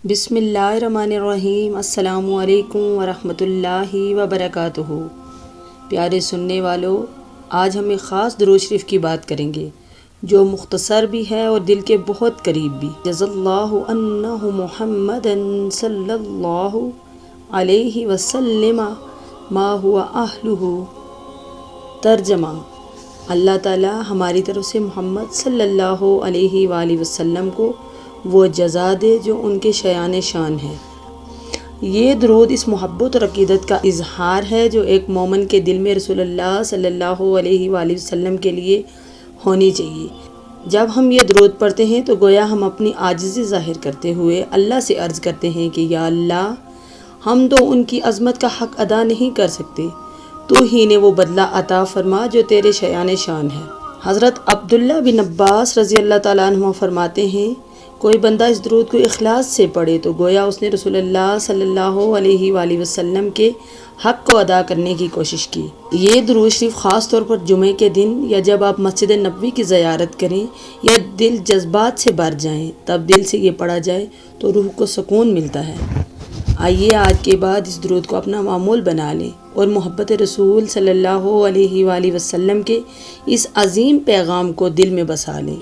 بسم اللہ الرحمن الرحیم۔ السلام علیکم ورحمۃ اللہ وبرکاتہ۔ پیارے سننے والو، آج ہم ایک خاص درود شریف کی بات کریں گے جو مختصر بھی ہے اور دل کے بہت قریب بھی۔ جزا اللہ عنہ محمد صلی اللہ علیہ وسلم ما هو اہلہ۔ ترجمہ: اللہ تعالی ہماری طرف سے محمد صلی اللہ علیہ وآلہ وسلم کو وہ جزا دے جو ان کے شایان شان ہے۔ یہ درود اس محبت اور عقیدت کا اظہار ہے جو ایک مومن کے دل میں رسول اللہ صلی اللہ علیہ وآلہ وسلم کے لیے ہونی چاہیے۔ جب ہم یہ درود پڑھتے ہیں تو گویا ہم اپنی عاجزی ظاہر کرتے ہوئے اللہ سے عرض کرتے ہیں کہ یا اللہ، ہم تو ان کی عظمت کا حق ادا نہیں کر سکتے، تو ہی نے وہ بدلہ عطا فرما جو تیرے شایان شان ہے۔ حضرت عبداللہ بن عباس رضی اللہ تعالیٰ عنہ فرماتے ہیں، کوئی بندہ اس درود کو اخلاص سے پڑھے تو گویا اس نے رسول اللہ صلی اللہ علیہ وآلہ وسلم کے حق کو ادا کرنے کی کوشش کی۔ یہ درود شریف خاص طور پر جمعے کے دن یا جب آپ مسجد نبوی کی زیارت کریں یا دل جذبات سے بھر جائیں تب دل سے یہ پڑھا جائے تو روح کو سکون ملتا ہے۔ آئیے آج کے بعد اس درود کو اپنا معمول بنا لیں اور محبت رسول صلی اللہ علیہ وآلہ وسلم کے اس عظیم پیغام کو دل میں بسا لیں۔